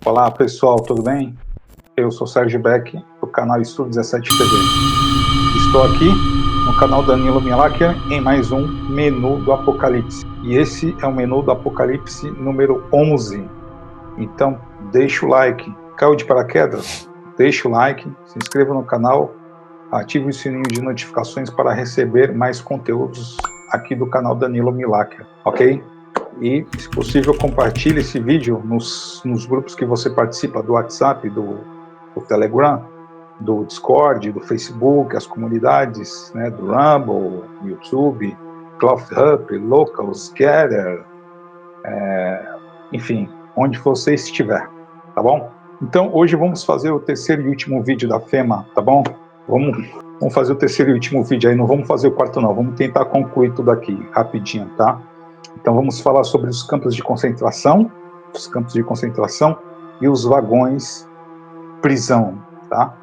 Olá pessoal, tudo bem? Eu sou Sérgio Beck, do canal Estudo 17 TV. Estou aqui no canal Danilo Milacher em mais um Menu do Apocalipse. E esse é o Menu do Apocalipse número 11. Então, deixa o like. Caiu de paraquedas? Deixa o like, se inscreva no canal, ative o sininho de notificações para receber mais conteúdos aqui do canal Danilo Milacher, ok? E, se possível, compartilhe esse vídeo nos grupos que você participa, do WhatsApp, do Telegram, do Discord, do Facebook, as comunidades, né, do Rumble, YouTube, CloudHub, Locals, Gather, enfim, onde você estiver, tá bom? Então, hoje vamos fazer o terceiro e último vídeo da FEMA, tá bom? Vamos fazer o terceiro e último vídeo aí, não vamos fazer o quarto não, vamos tentar concluir tudo aqui, rapidinho, tá? Então vamos falar sobre os campos de concentração e os vagões prisão, tá?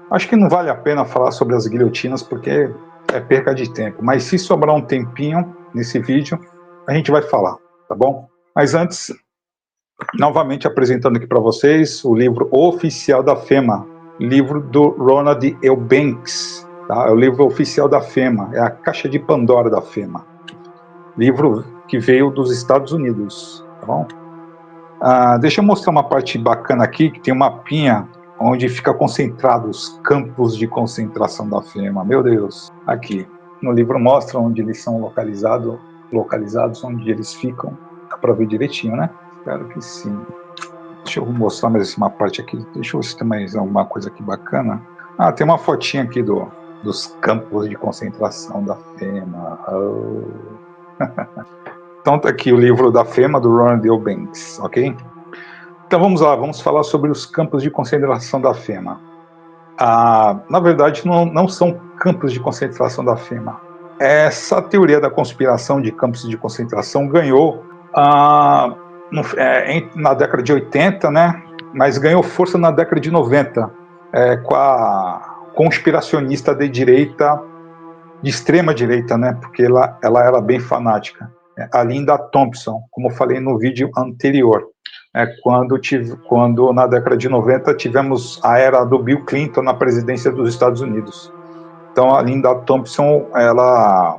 Acho que não vale a pena falar sobre as guilhotinas porque é perca de tempo, mas se sobrar um tempinho nesse vídeo, a gente vai falar, tá bom? Mas antes, novamente apresentando aqui para vocês o livro oficial da FEMA, livro do Ronald Eubanks, tá? É o livro oficial da FEMA, é a caixa de Pandora da FEMA. Livro que veio dos Estados Unidos, tá bom? Deixa eu mostrar uma parte bacana aqui, que tem um mapinha onde fica concentrado os campos de concentração da FEMA. Meu Deus, aqui. No livro mostra onde eles são localizados, onde eles ficam. Dá para ver direitinho, né? Espero que sim. Deixa eu mostrar mais uma parte aqui. Deixa eu ver se tem mais alguma coisa aqui bacana. Tem uma fotinha aqui dos campos de concentração da FEMA. Então tá aqui o livro da FEMA, do Ronald Eubanks, ok? Então vamos lá, vamos falar sobre os campos de concentração da FEMA. Na verdade, não são campos de concentração da FEMA. Essa teoria da conspiração de campos de concentração ganhou na década de 80, né? Mas ganhou força na década de 90, com a conspiracionista de direita, de extrema direita, né? Porque ela era bem fanática. A Linda Thompson, como eu falei no vídeo anterior, quando na década de 90 tivemos a era do Bill Clinton na presidência dos Estados Unidos. Então a Linda Thompson, ela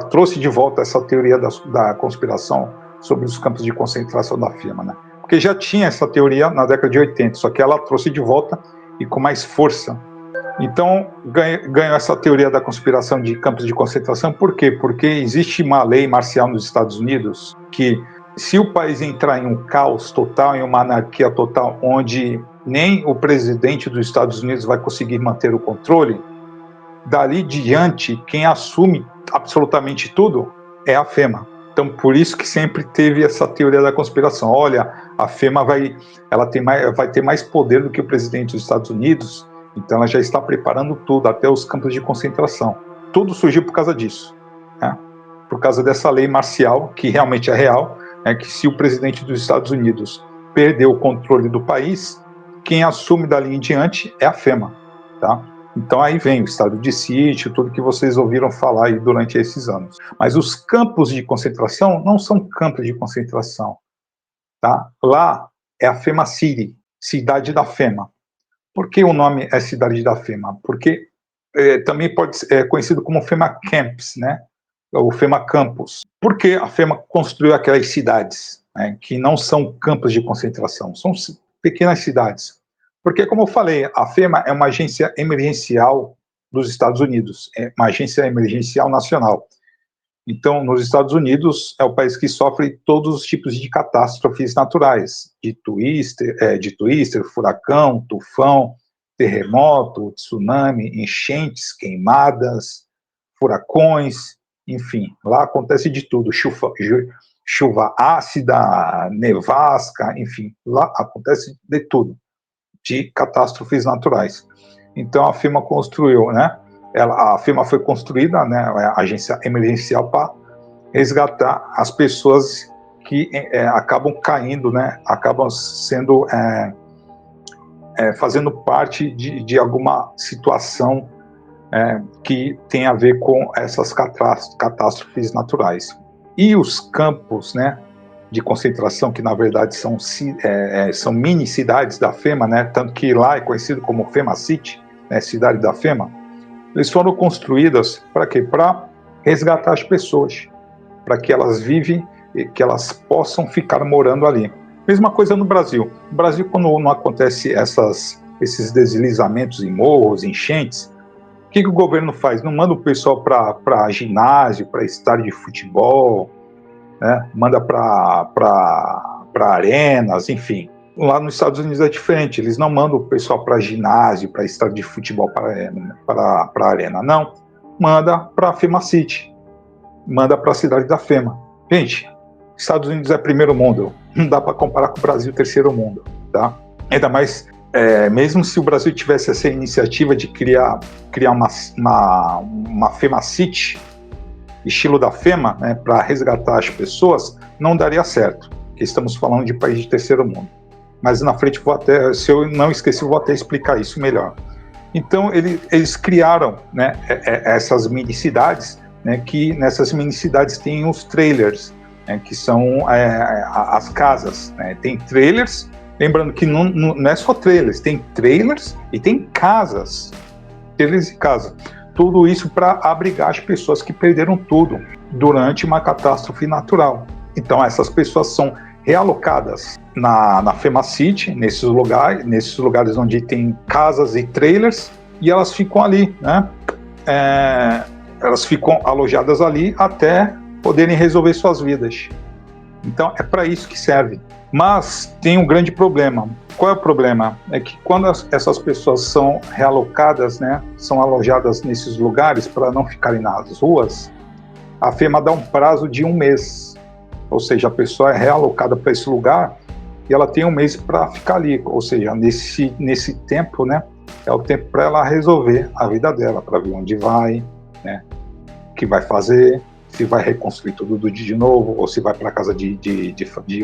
trouxe de volta essa teoria da conspiração sobre os campos de concentração da FEMA, né? Porque já tinha essa teoria na década de 80, só que ela trouxe de volta e com mais força. Então, ganhou essa teoria da conspiração de campos de concentração. Por quê? Porque existe uma lei marcial nos Estados Unidos que, se o país entrar em um caos total, em uma anarquia total, onde nem o presidente dos Estados Unidos vai conseguir manter o controle, dali diante, quem assume absolutamente tudo é a FEMA. Então, por isso que sempre teve essa teoria da conspiração. Olha, a FEMA vai ter mais poder do que o presidente dos Estados Unidos, então ela já está preparando tudo, até os campos de concentração. Tudo surgiu por causa disso, né? Por causa dessa lei marcial, que realmente é real, que se o presidente dos Estados Unidos perder o controle do país, quem assume dali em diante é a FEMA, tá? Então aí vem o estado de sítio, tudo que vocês ouviram falar aí durante esses anos. Mas os campos de concentração não são campos de concentração, tá? Lá é a FEMA City, cidade da FEMA. Por que o nome é cidade da FEMA? Porque também pode ser conhecido como FEMA Camps, né? Ou FEMA Campus. Por que a FEMA construiu aquelas cidades, né, que não são campos de concentração? São pequenas cidades. Porque, como eu falei, a FEMA é uma agência emergencial dos Estados Unidos, é uma agência emergencial nacional. Então, nos Estados Unidos, é o país que sofre todos os tipos de catástrofes naturais, de twister, furacão, tufão, terremoto, tsunami, enchentes, queimadas, furacões, enfim, lá acontece de tudo, chuva ácida, nevasca, enfim, lá acontece de tudo, de catástrofes naturais. Então a FEMA construiu, né? A FEMA foi construída, né? A agência emergencial, para resgatar as pessoas que acabam caindo, né? Acabam sendo fazendo parte de alguma situação que tem a ver com essas catástrofes naturais. E os campos, né? de concentração, que na verdade são mini cidades da FEMA, né? Tanto que lá é conhecido como FEMA City, né? Cidade da FEMA. Eles foram construídas para quê? Para resgatar as pessoas, para que elas vivem e que elas possam ficar morando ali. Mesma coisa no Brasil. No Brasil, quando não acontece esses deslizamentos em morros, enchentes, o que o governo faz? Não manda o pessoal para ginásio, para estádio de futebol, né? Manda para arenas, enfim. Lá nos Estados Unidos é diferente. Eles não mandam o pessoal para ginásio, para estádio de futebol, para arena. Não. Manda para a FEMA City. Manda para a cidade da FEMA. Gente, Estados Unidos é primeiro mundo. Não dá para comparar com o Brasil, terceiro mundo. Tá? Ainda mais, mesmo se o Brasil tivesse essa iniciativa de criar uma FEMA City, estilo da FEMA, né, para resgatar as pessoas, não daria certo, porque estamos falando de país de terceiro mundo. Mas na frente, se eu não esqueci, vou até explicar isso melhor. Então, eles criaram, né, essas mini-cidades, né, que nessas mini-cidades tem os trailers, né, que são as casas. Né? Tem trailers, lembrando que não é só trailers, tem trailers e tem casas. Trailers e casas. Tudo isso para abrigar as pessoas que perderam tudo durante uma catástrofe natural. Então, essas pessoas são realocadas na FEMA City, nesses lugares onde tem casas e trailers, e elas ficam ali, né? Elas ficam alojadas ali até poderem resolver suas vidas. Então, é para isso que serve. Mas tem um grande problema. Qual é o problema? É que quando essas pessoas são realocadas, né, são alojadas nesses lugares para não ficarem nas ruas, a FEMA dá um prazo de 1 mês. Ou seja, a pessoa é realocada para esse lugar e ela tem 1 mês para ficar ali. Ou seja, nesse tempo, né, é o tempo para ela resolver a vida dela, para ver onde vai, né, o que vai fazer, se vai reconstruir tudo de novo, ou se vai para a casa de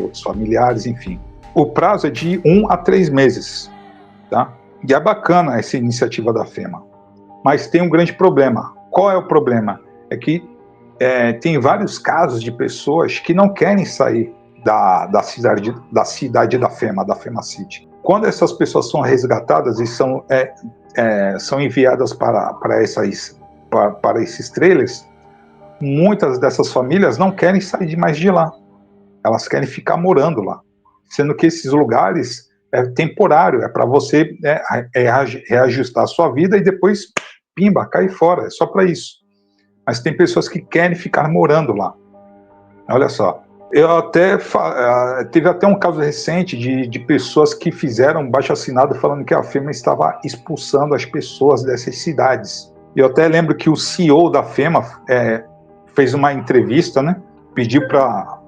outros familiares, enfim. O prazo é de 1 a 3 meses, tá? E é bacana essa iniciativa da FEMA, mas tem um grande problema. Qual é o problema? É que tem vários casos de pessoas que não querem sair da cidade da FEMA City. Quando essas pessoas são resgatadas e são enviadas para esses trailers, muitas dessas famílias não querem sair mais de lá. Elas querem ficar morando lá. Sendo que esses lugares é temporário, é para você reajustar a sua vida e depois, pimba, cair fora, é só para isso. Mas tem pessoas que querem ficar morando lá. Olha só, teve até um caso recente de pessoas que fizeram baixo-assinado falando que a FEMA estava expulsando as pessoas dessas cidades. Eu até lembro que o CEO da FEMA fez uma entrevista, né? Pediu para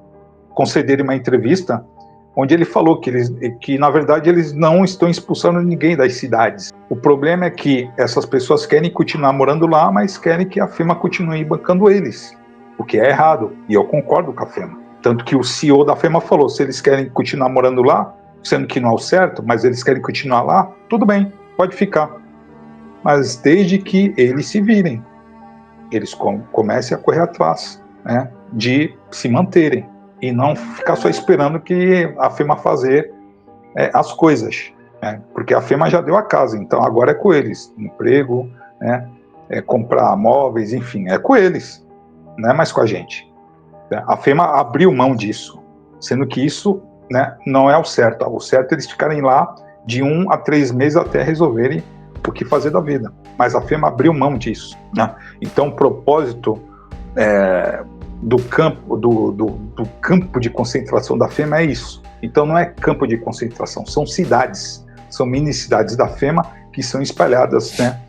concederem uma entrevista, onde ele falou que na verdade eles não estão expulsando ninguém das cidades. O problema é que essas pessoas querem continuar morando lá, mas querem que a FEMA continue bancando eles, o que é errado, e eu concordo com a FEMA. Tanto que o CEO da FEMA falou, se eles querem continuar morando lá, sendo que não é o certo, mas eles querem continuar lá, tudo bem, pode ficar. Mas desde que eles se virem, eles comecem a correr atrás, né, de se manterem. E não ficar só esperando que a FEMA fazer as coisas, né? Porque a FEMA já deu a casa, então agora é com eles, emprego, né? Comprar móveis, enfim, é com eles, não é mais com a gente. A FEMA abriu mão disso, sendo que isso, né, não é o certo. O certo é eles ficarem lá de 1 a 3 meses até resolverem o que fazer da vida. Mas a FEMA abriu mão disso, né? Então o propósito do campo de concentração da FEMA é isso. Então não é campo de concentração, são cidades, são mini-cidades da FEMA que são espalhadas, né,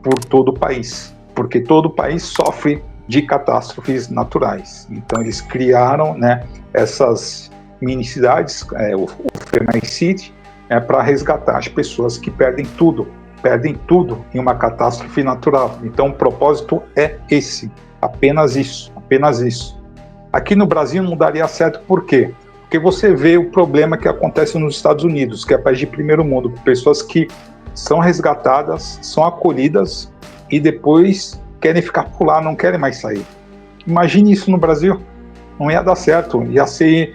por todo o país, porque todo o país sofre de catástrofes naturais. Então eles criaram, né, essas mini-cidades, o FEMA City, para resgatar as pessoas que perdem tudo em uma catástrofe natural. Então o propósito é esse. Apenas isso. Aqui no Brasil não daria certo, por quê? Porque você vê o problema que acontece nos Estados Unidos, que é país de primeiro mundo, pessoas que são resgatadas, são acolhidas e depois querem ficar por lá, não querem mais sair. Imagine isso no Brasil. Não ia dar certo, ia se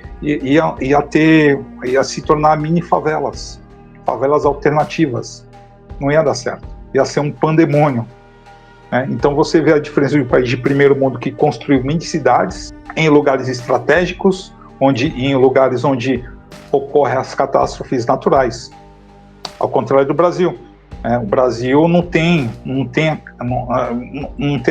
tornar mini favelas, favelas alternativas. Não ia dar certo, ia ser um pandemônio. Né? Então você vê a diferença de um país de primeiro mundo que construiu mini cidades em lugares estratégicos, em lugares onde ocorrem as catástrofes naturais. Ao contrário do Brasil. O Brasil não tem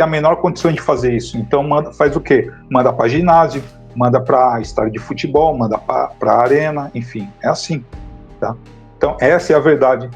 a menor condição de fazer isso. Então faz o quê? Manda para ginásio, manda para estádio de futebol, manda para arena, enfim, é assim. Tá? Então essa é a verdade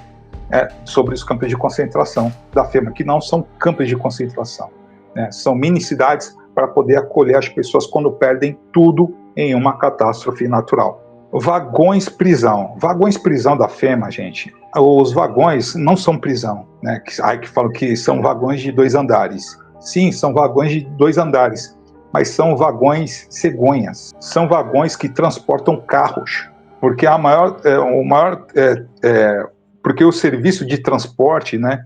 sobre os campos de concentração da FEMA, que não são campos de concentração, né? São mini cidades para poder acolher as pessoas quando perdem tudo em uma catástrofe natural. Vagões prisão. Vagões prisão da FEMA, gente. Os vagões não são prisão, né? Que falam que são vagões de 2 andares. Sim, são vagões de 2 andares, mas são vagões cegonhas. São vagões que transportam carros, porque porque o serviço de transporte, né,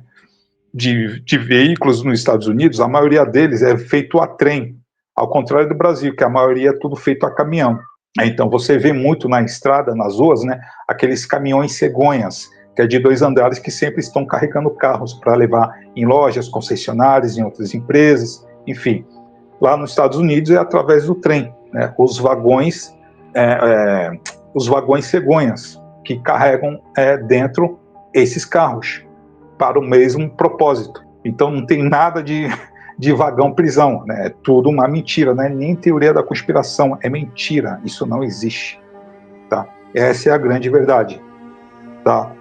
de veículos nos Estados Unidos, a maioria deles é feito a trem, ao contrário do Brasil, que a maioria é tudo feito a caminhão. Então você vê muito na estrada, nas ruas, né, aqueles caminhões cegonhas, que é de 2 andares, que sempre estão carregando carros para levar em lojas, concessionárias, em outras empresas, enfim. Lá nos Estados Unidos é através do trem, né, os vagões cegonhas, que carregam dentro esses carros para o mesmo propósito. Então não tem nada de vagão prisão, né? É tudo uma mentira, né? Nem teoria da conspiração, é mentira, isso não existe, tá? Essa é a grande verdade, tá?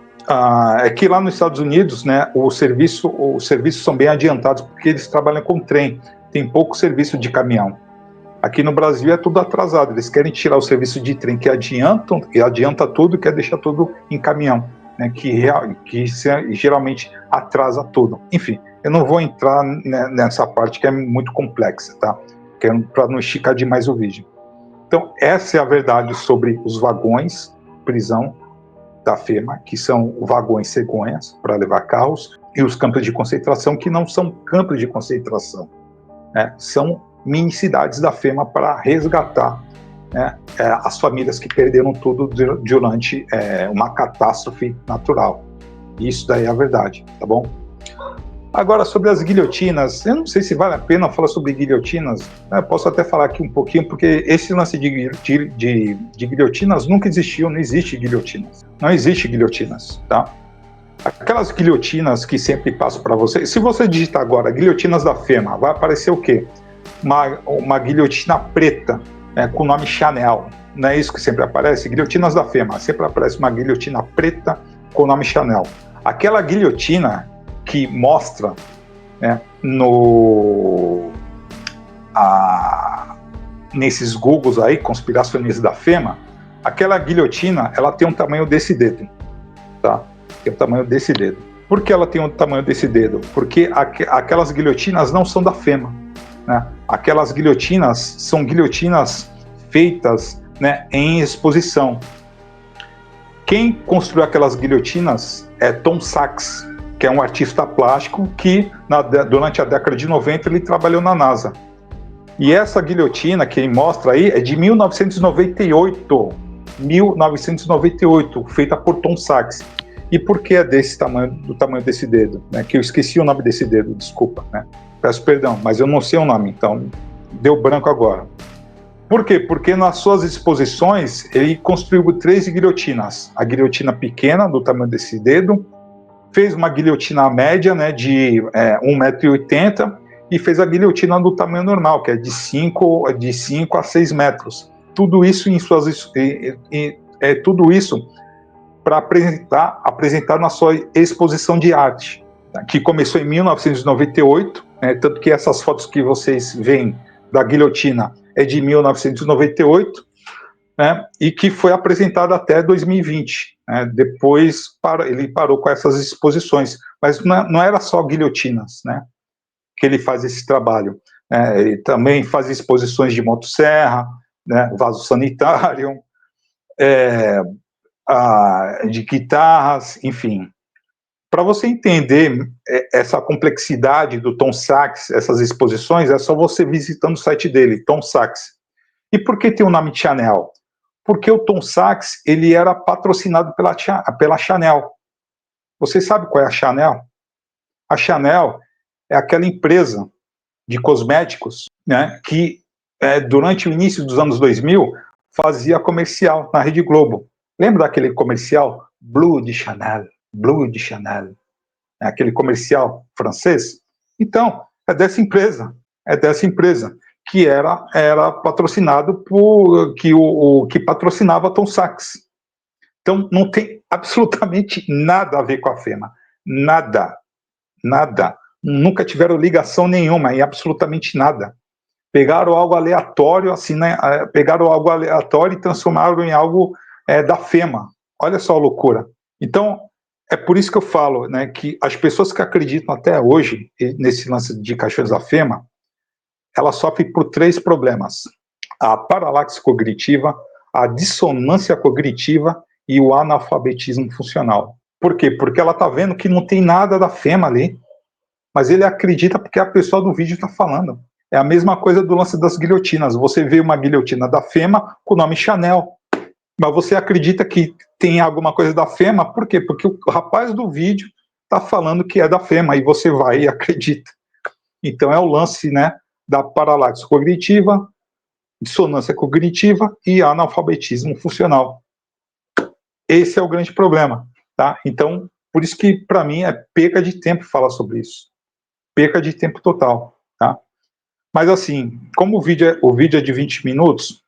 É que lá nos Estados Unidos, né, os serviços são bem adiantados porque eles trabalham com trem, tem pouco serviço de caminhão. Aqui no Brasil é tudo atrasado, eles querem tirar o serviço de trem que adianta tudo, quer deixar tudo em caminhão, né, que geralmente atrasa tudo. Enfim, eu não vou entrar nessa parte que é muito complexa, tá? Para não esticar demais o vídeo. Então, essa é a verdade sobre os vagões prisão da FEMA, que são vagões cegonhas para levar carros, e os campos de concentração, que não são campos de concentração, né? São mini cidades da FEMA para resgatar, né, as famílias que perderam tudo durante uma catástrofe natural. Isso daí é a verdade, tá bom? Agora, sobre as guilhotinas, eu não sei se vale a pena falar sobre guilhotinas, né? Posso até falar aqui um pouquinho, porque esse lance de guilhotinas nunca existiu, não existe guilhotinas. Não existe guilhotinas, tá? Aquelas guilhotinas que sempre passam para você, se você digitar agora guilhotinas da FEMA, vai aparecer o quê? Uma guilhotina preta, né, com o nome Chanel. Não é isso que sempre aparece? Guilhotinas da FEMA, sempre aparece uma guilhotina preta com o nome Chanel. Aquela guilhotina que mostra, né, nesses Googles aí, conspiracionistas da FEMA, aquela guilhotina, ela tem um tamanho desse dedo, tá? Tem o tamanho desse dedo. Por que ela tem o tamanho desse dedo? Porque aquelas guilhotinas não são da FEMA, né? Aquelas guilhotinas são guilhotinas feitas, né, em exposição. Quem construiu aquelas guilhotinas é Tom Sachs, que é um artista plástico que, durante a década de 90, ele trabalhou na NASA. E essa guilhotina que ele mostra aí é de 1998, feita por Tom Sachs. E por que é do tamanho desse dedo? Né? Que eu esqueci o nome desse dedo, desculpa, né? Peço perdão, mas eu não sei o nome, então deu branco agora. Por quê? Porque nas suas exposições ele construiu 3 guilhotinas. A guilhotina pequena, do tamanho desse dedo, fez uma guilhotina média, né, de 1,80 m, e fez a guilhotina do tamanho normal, que é de 5 a 6 metros. Tudo isso tudo isso para apresentar na sua exposição de arte, que começou em 1998, né, tanto que essas fotos que vocês veem da guilhotina é de 1998, né, e que foi apresentada até 2020. Né, depois ele parou com essas exposições, mas não era só guilhotinas, né, que ele faz esse trabalho. Ele também faz exposições de motosserra, né, vaso sanitário, de guitarras, enfim. Para você entender essa complexidade do Tom Sachs, essas exposições, é só você visitando o site dele, Tom Sachs. E por que tem o nome Chanel? Porque o Tom Sachs, ele era patrocinado pela Chanel. Você sabe qual é a Chanel? A Chanel é aquela empresa de cosméticos, né, que durante o início dos anos 2000 fazia comercial na Rede Globo. Lembra daquele comercial Blue de Chanel? Blue de Chanel. Aquele comercial francês? Então, é dessa empresa que era patrocinado por que patrocinava Tom Sachs. Então não tem absolutamente nada a ver com a FEMA, nada, nada. Nunca tiveram ligação nenhuma em absolutamente nada. Pegaram algo aleatório, assim, né? Pegaram algo aleatório e transformaram em algo da FEMA. Olha só a loucura. Então, é por isso que eu falo, né, que as pessoas que acreditam até hoje nesse lance de caixões da FEMA, ela sofre por 3 problemas: a paralaxe cognitiva, a dissonância cognitiva e o analfabetismo funcional. Por quê? Porque ela está vendo que não tem nada da FEMA ali, mas ele acredita porque a pessoa do vídeo está falando. É a mesma coisa do lance das guilhotinas. Você vê uma guilhotina da FEMA com o nome Chanel, mas você acredita que tem alguma coisa da FEMA, por quê? Porque o rapaz do vídeo está falando que é da FEMA, e você vai e acredita. Então é o lance, né, da paralaxe cognitiva, dissonância cognitiva e analfabetismo funcional. Esse é o grande problema, tá? Então, por isso que para mim é perca de tempo falar sobre isso. Perca de tempo total, tá? Mas assim, como o vídeo é de 20 minutos,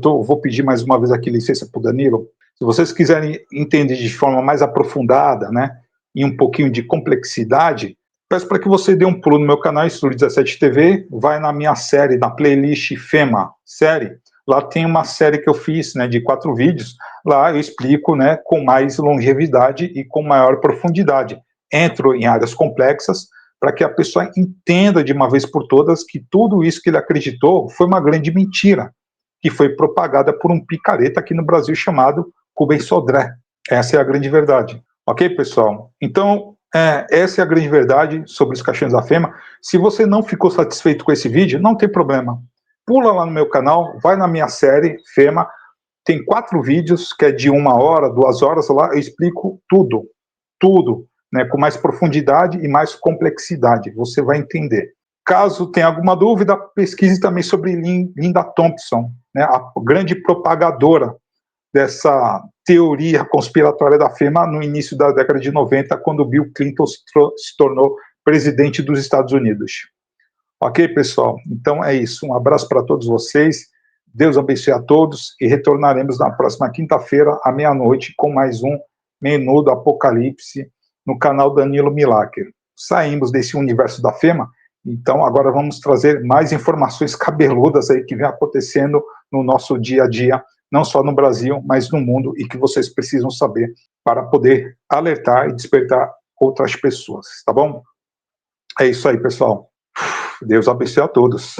vou pedir mais uma vez aqui licença para o Danilo. Se vocês quiserem entender de forma mais aprofundada, né, e um pouquinho de complexidade, peço para que você dê um pulo no meu canal Estúdio 17 TV, vai na minha série, na playlist FEMA, série. Lá tem uma série que eu fiz, né, de 4 vídeos. Lá eu explico, né, com mais longevidade e com maior profundidade. Entro em áreas complexas, para que a pessoa entenda de uma vez por todas que tudo isso que ele acreditou foi uma grande mentira, que foi propagada por um picareta aqui no Brasil chamado Rubens Sodré. Essa é a grande verdade. Ok, pessoal? Então, essa é a grande verdade sobre os caixões da FEMA. Se você não ficou satisfeito com esse vídeo, não tem problema. Pula lá no meu canal, vai na minha série FEMA, tem 4 vídeos, que é de 1 hora, 2 horas, lá eu explico tudo, tudo, né, com mais profundidade e mais complexidade, você vai entender. Caso tenha alguma dúvida, pesquise também sobre Linda Thompson, né, a grande propagadora dessa teoria conspiratória da FEMA no início da década de 90, quando Bill Clinton se tornou presidente dos Estados Unidos. Ok, pessoal? Então é isso. Um abraço para todos vocês. Deus abençoe a todos e retornaremos na próxima quinta-feira, à meia-noite, com mais um Menu do Apocalipse no canal Danilo Milaker. Saímos desse universo da FEMA, então agora vamos trazer mais informações cabeludas aí que vem acontecendo no nosso dia a dia, não só no Brasil, mas no mundo, e que vocês precisam saber para poder alertar e despertar outras pessoas, tá bom? É isso aí, pessoal. Deus abençoe a todos.